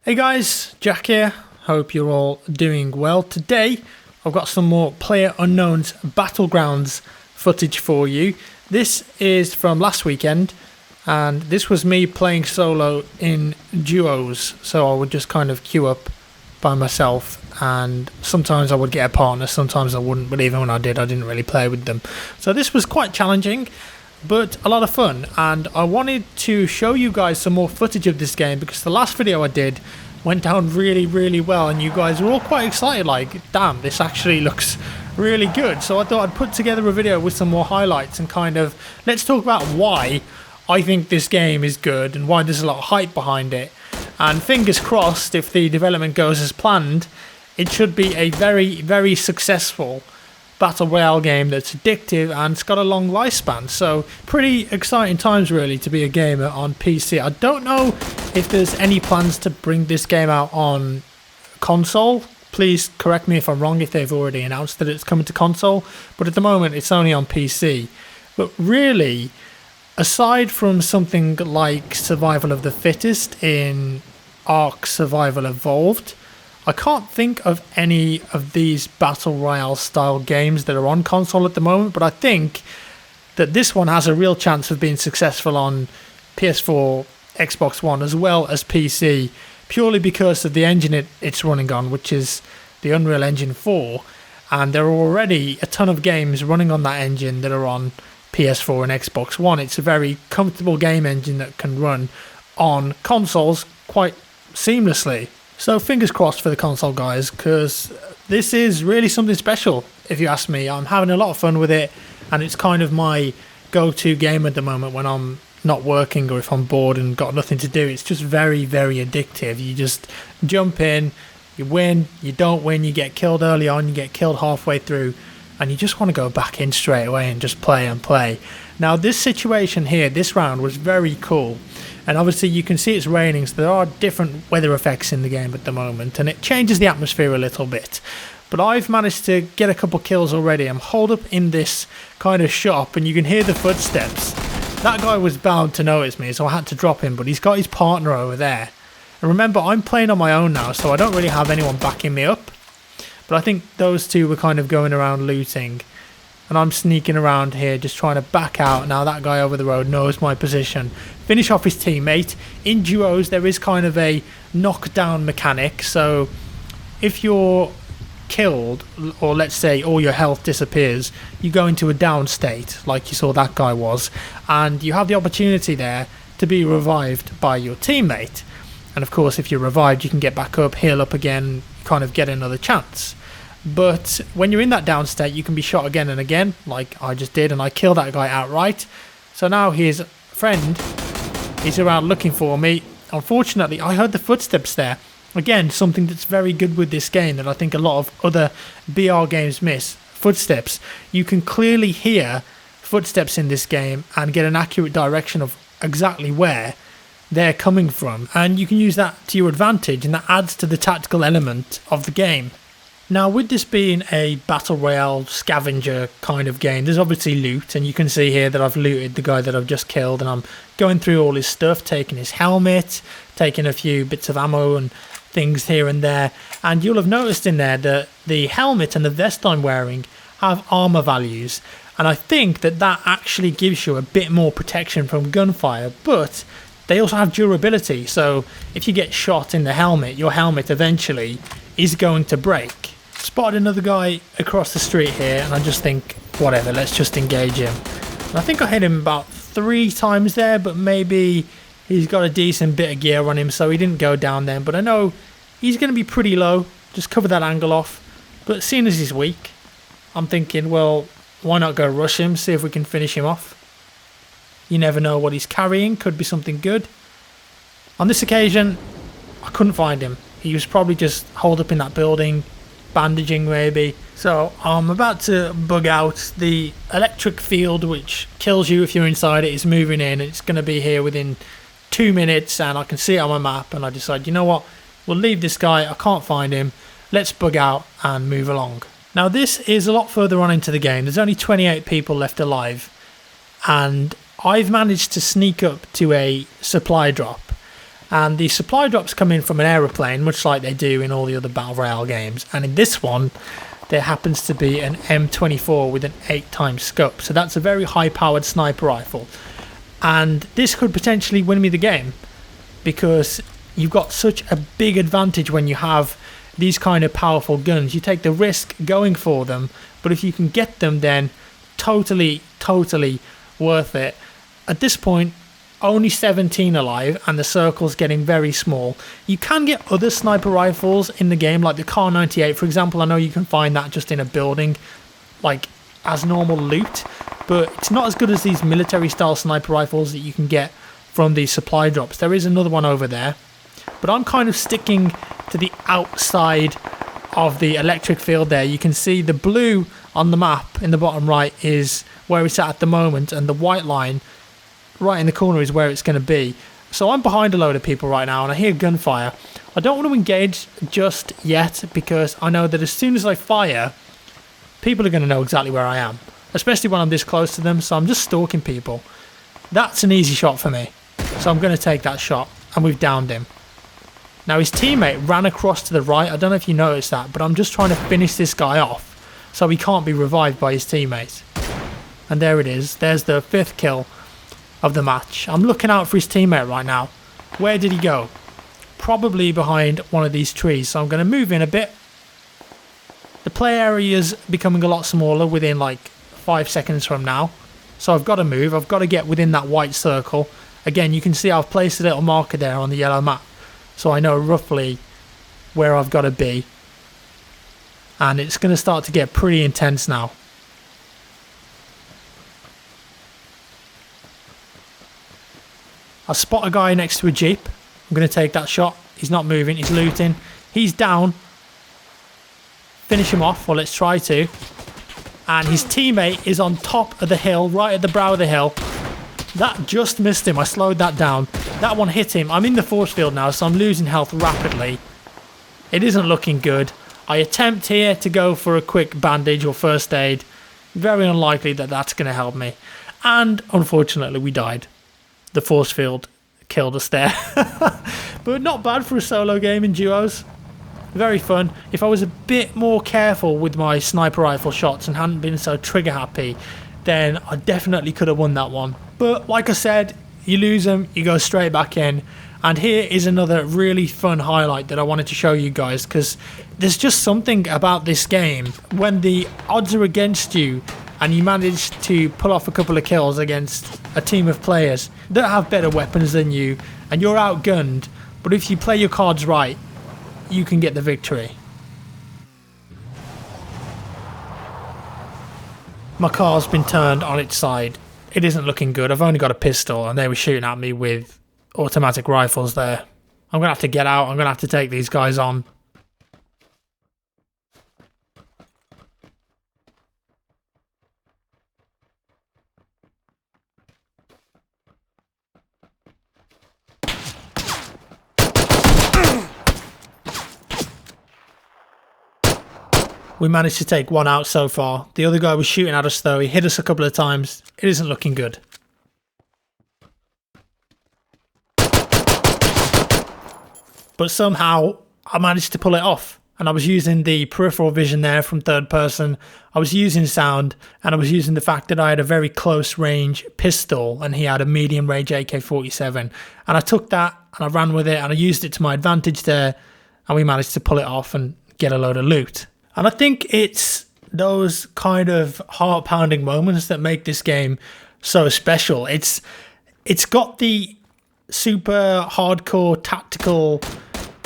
Hey guys, Jack here. Hope you're all doing well. Today I've got some more PlayerUnknown's Battlegrounds footage for you. This is from last weekend, and this was me playing solo in duos. So I would just kind of queue up by myself, and sometimes I would get a partner, sometimes I wouldn't, but even when I did, I didn't really play with them. So this was quite challenging, but a lot of fun, and I wanted to show you guys some more footage of this game because the last video I did went down really well, and you guys were all quite excited, like, damn, this actually looks really good. So I thought I'd put together a video with some more highlights and kind of let's talk about why I think this game is good and why there's a lot of hype behind it. And fingers crossed, if the development goes as planned, it should be a very successful Battle Royale game that's addictive and it's got a long lifespan. So pretty exciting times really to be a gamer on PC. I don't know if there's any plans to bring this game out on console. Please correct me if I'm wrong if they've already announced that it's coming to console, but at the moment it's only on PC. But really, aside from something like Survival of the Fittest in Ark Survival Evolved, I can't think of any of these Battle Royale style games that are on console at the moment, but I think that this one has a real chance of being successful on PS4, Xbox One, as well as PC, purely because of the engine it's running on, which is the Unreal Engine 4, and there are already a ton of games running on that engine that are on PS4 and Xbox One. It's a very comfortable game engine that can run on consoles quite seamlessly. So fingers crossed for the console guys, because this is really something special if you ask me. I'm having a lot of fun with it, and it's kind of my go-to game at the moment when I'm not working or if I'm bored and got nothing to do. It's just very addictive. You just jump in, you win, you don't win, you get killed early on, you get killed halfway through, and you just want to go back in straight away and just play. Now this situation here, this round was very cool. And obviously you can see it's raining, so there are different weather effects in the game at the moment, and it changes the atmosphere a little bit. But I've managed to get a couple kills already. I'm holed up in this kind of shop, and you can hear the footsteps. That guy was bound to notice me, so I had to drop him, but he's got his partner over there. And remember, I'm playing on my own now, so I don't really have anyone backing me up. But I think those two were kind of going around looting, and I'm sneaking around here just trying to back out. Now that guy over the road knows my position. Finish off his teammate. In duos there is kind of a knockdown mechanic, so if you're killed, or let's say all your health disappears, you go into a down state like you saw that guy was, and you have the opportunity there to be revived by your teammate. And of course if you're revived you can get back up, heal up again, kind of get another chance. But when you're in that down state you can be shot again and again, like I just did, and I killed that guy outright. So now his friend is around looking for me. Unfortunately I heard the footsteps there. Again, something that's very good with this game that I think a lot of other BR games miss. Footsteps. You can clearly hear footsteps in this game and get an accurate direction of exactly where they're coming from, and you can use that to your advantage, and that adds to the tactical element of the game. Now with this being a Battle Royale scavenger kind of game, there's obviously loot, and you can see here that I've looted the guy that I've just killed, and I'm going through all his stuff, taking his helmet, taking a few bits of ammo and things here and there. And you'll have noticed in there that the helmet and the vest I'm wearing have armor values, and I think that that actually gives you a bit more protection from gunfire, but they also have durability, so if you get shot in the helmet, your helmet eventually is going to break. Spotted another guy across the street here, and I just think, whatever, let's just engage him. And I think I hit him about 3 times there, but maybe he's got a decent bit of gear on him, so he didn't go down then. But I know he's going to be pretty low, just cover that angle off. But seeing as he's weak, I'm thinking, well, why not go rush him, see if we can finish him off. You never know what he's carrying, could be something good. On this occasion, I couldn't find him. He was probably just holed up in that building, bandaging maybe. So I'm about to bug out. The electric field, which kills you if you're inside it, is moving in. It's going to be here within 2 minutes, and I can see it on my map, and I decide, you know what, we'll leave this guy, I can't find him, let's bug out and move along. Now this is a lot further on into the game. There's only 28 people left alive, and I've managed to sneak up to a supply drop. And the supply drops come in from an aeroplane, much like they do in all the other Battle Royale games. And in this one, there happens to be an M24 with an 8x scope. So that's a very high-powered sniper rifle. And this could potentially win me the game, because you've got such a big advantage when you have these kind of powerful guns. You take the risk going for them, but if you can get them, then totally worth it. At this point, only 17 alive, and the circle's getting very small. You can get other sniper rifles in the game, like the Kar 98, for example. I know you can find that just in a building, like as normal loot, but it's not as good as these military-style sniper rifles that you can get from these supply drops. There is another one over there, but I'm kind of sticking to the outside of the electric field there. You can see the blue on the map in the bottom right is where it's at the moment, and the white line right in the corner is where it's going to be. So I'm behind a load of people right now, and I hear gunfire. I don't want to engage just yet, because I know that as soon as I fire, people are going to know exactly where I am, especially when I'm this close to them. So I'm just stalking people. That's an easy shot for me, so I'm going to take that shot, and we've downed him. Now his teammate ran across to the right. I don't know if you noticed that, but I'm just trying to finish this guy off so he can't be revived by his teammates. And there it is. There's the 5th kill of the match. I'm looking out for his teammate right now. Where did he go? Probably behind one of these trees. So I'm going to move in a bit. The play area is becoming a lot smaller within like 5 seconds from now. So I've got to move. I've got to get within that white circle. Again, you can see I've placed a little marker there on the yellow map, so I know roughly where I've got to be. And it's going to start to get pretty intense now. I spot a guy next to a jeep. I'm going to take that shot. He's not moving. He's looting. He's down. Finish him off. Well, let's try to. And his teammate is on top of the hill, right at the brow of the hill. That just missed him. I slowed that down. That one hit him. I'm in the force field now, so I'm losing health rapidly. It isn't looking good. I attempt here to go for a quick bandage or first aid. Very unlikely that that's going to help me. And unfortunately, we died. The force field killed us there. But not bad for a solo game in duos. Very fun. If I was a bit more careful with my sniper rifle shots and hadn't been so trigger happy, then I definitely could have won that one. But like I said, you lose them, you go straight back in. And here is another really fun highlight that I wanted to show you guys, because there's just something about this game when the odds are against you and you manage to pull off a couple of kills against a team of players that have better weapons than you, and you're outgunned, but if you play your cards right, you can get the victory. My car's been turned on its side. It isn't looking good. I've only got a pistol, and they were shooting at me with automatic rifles there. I'm going to have to get out. I'm going to have to take these guys on. We managed to take one out so far. The other guy was shooting at us though. He hit us a couple of times. It isn't looking good. But somehow I managed to pull it off. And I was using the peripheral vision there from third person. I was using sound, and I was using the fact that I had a very close range pistol and he had a medium range AK-47. And I took that and I ran with it and I used it to my advantage there, and we managed to pull it off and get a load of loot. And I think it's those kind of heart-pounding moments that make this game so special. It's got the super hardcore tactical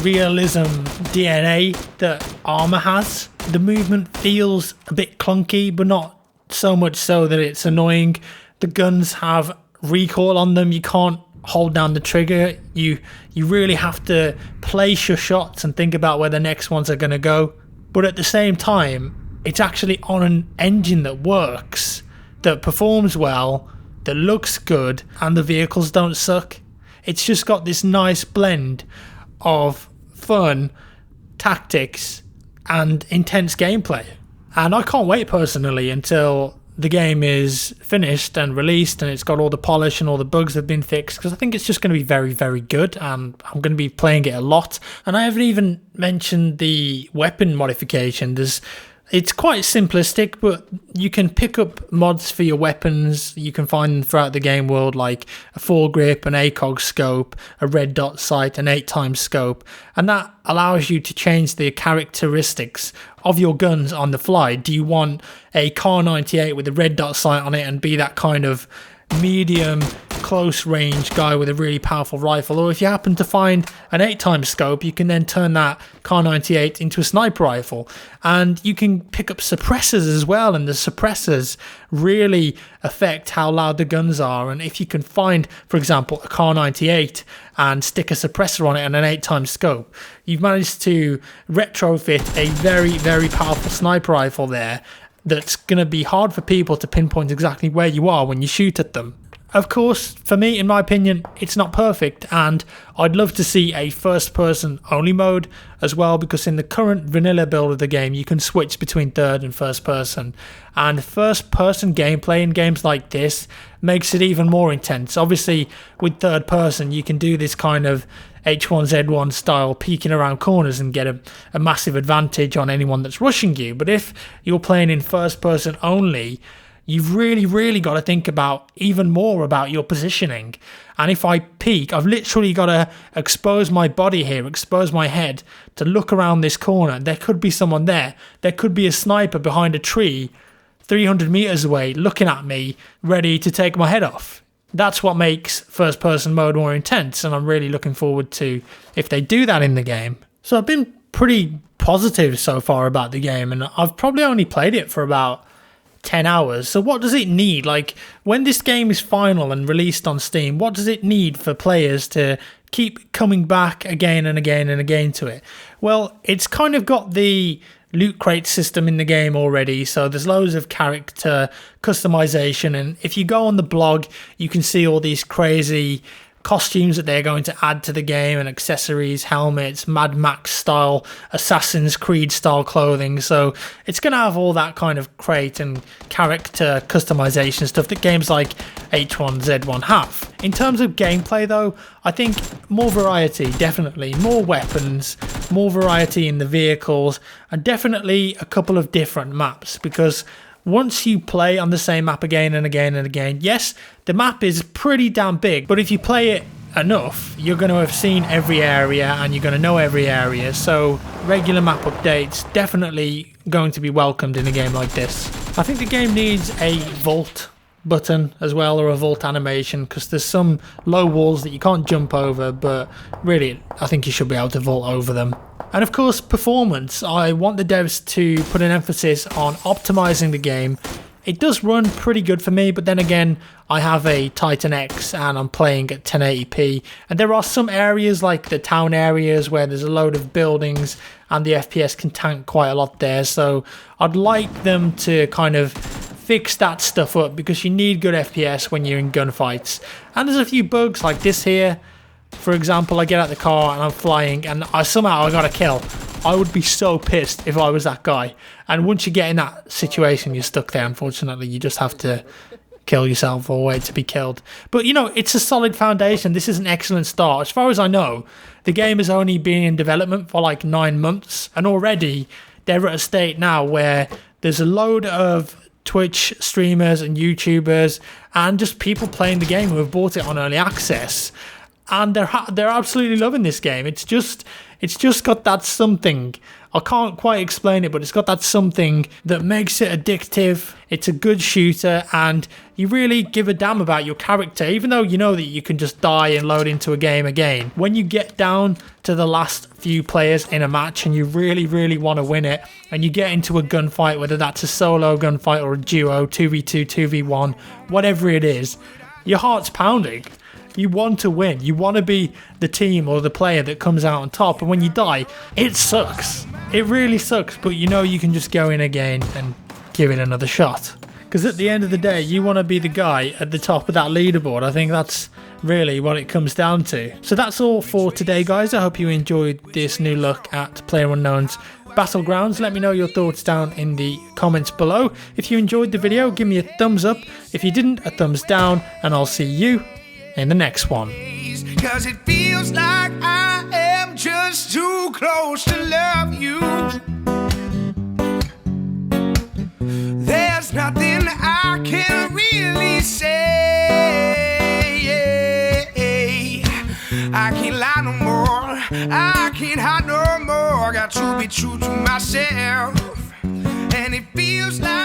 realism DNA that Arma has. The movement feels a bit clunky, but not so much so that it's annoying. The guns have recoil on them. You can't hold down the trigger. You really have to place your shots and think about where the next ones are going to go. But at the same time, it's actually on an engine that works, that performs well, that looks good, and the vehicles don't suck. It's just got this nice blend of fun, tactics, and intense gameplay. And I can't wait personally until the game is finished and released and it's got all the polish and all the bugs have been fixed, because I think it's just going to be very, very good, and I'm going to be playing it a lot. And I haven't even mentioned the weapon modification. It's quite simplistic, but you can pick up mods for your weapons. You can find them throughout the game world, like a foregrip, an ACOG scope, a red dot sight, an 8x scope, and that allows you to change the characteristics of your guns on the fly. Do you want a Kar 98 with a red dot sight on it and be that kind of medium close range guy with a really powerful rifle, or if you happen to find an 8x scope, you can then turn that Kar 98 into a sniper rifle. And you can pick up suppressors as well, and the suppressors really affect how loud the guns are. And if you can find, for example, a Kar 98 and stick a suppressor on it and an 8x scope, you've managed to retrofit a very, very powerful sniper rifle there that's going to be hard for people to pinpoint exactly where you are when you shoot at them. Of course, for me, in my opinion, it's not perfect, and I'd love to see a first-person only mode as well, because in the current vanilla build of the game, you can switch between third and first-person, and first-person gameplay in games like this makes it even more intense. Obviously, with third-person, you can do this kind of H1Z1 style peeking around corners and get a massive advantage on anyone that's rushing you. But if you're playing in first-person only, you've really got to think about even more about your positioning. And if I peek, I've literally got to expose my body here, expose my head to look around this corner. There could be someone there. There could be a sniper behind a tree 300 meters away looking at me, ready to take my head off. That's what makes first person mode more intense, and I'm really looking forward to if they do that in the game. So I've been pretty positive so far about the game, and I've probably only played it for about 10 hours. So what does it need? Like, when this game is final and released on Steam, what does it need for players to keep coming back again and again and again to it? Well, it's kind of got the loot crate system in the game already, so there's loads of character customization, and if you go on the blog, you can see all these crazy costumes that they're going to add to the game, and accessories, helmets, Mad Max style, Assassin's Creed style clothing. So it's going to have all that kind of crate and character customization stuff that games like H1Z1 have. In terms of gameplay though, I think more variety, definitely. More weapons, more variety in the vehicles, and definitely a couple of different maps, because once you play on the same map again and again and again, yes, the map is pretty damn big, but if you play it enough, you're going to have seen every area and you're going to know every area. So regular map updates definitely going to be welcomed in a game like this. I think the game needs a vault button as well, or a vault animation, because there's some low walls that you can't jump over, but really I think you should be able to vault over them. And of course, performance. I want the devs to put an emphasis on optimizing the game. It does run pretty good for me, but then again, I have a Titan X and I'm playing at 1080p, and there are some areas like the town areas where there's a load of buildings and the FPS can tank quite a lot there, so I'd like them to kind of fix that stuff up, because you need good FPS when you're in gunfights. And there's a few bugs like this here. For example, I get out the car and I'm flying and somehow I got a kill. I would be so pissed if I was that guy. And once you get in that situation, you're stuck there. Unfortunately, you just have to kill yourself or wait to be killed. But, you know, it's a solid foundation. This is an excellent start. As far as I know, the game has only been in development for like 9 months. And already they're at a state now where there's a load of Twitch streamers and YouTubers and just people playing the game who have bought it on early access. And they're absolutely loving this game. It's just got that something. I can't quite explain it, but it's got that something that makes it addictive. It's a good shooter, and you really give a damn about your character, even though you know that you can just die and load into a game again. When you get down to the last few players in a match and you really want to win it, and you get into a gunfight, whether that's a solo gunfight or a duo, 2v2, 2v1, whatever it is, your heart's pounding. You want to win. You want to be the team or the player that comes out on top. And when you die, it sucks. It really sucks. But you know you can just go in again and give it another shot. Because at the end of the day, you want to be the guy at the top of that leaderboard. I think that's really what it comes down to. So that's all for today, guys. I hope you enjoyed this new look at PlayerUnknown's Battlegrounds. Let me know your thoughts down in the comments below. If you enjoyed the video, give me a thumbs up. If you didn't, a thumbs down, and I'll see you in the next one. 'Cause it feels like I am just too close to love you. There's nothing I can really say. I can't lie no more, I can't hide no more. Got to be true to myself, and it feels like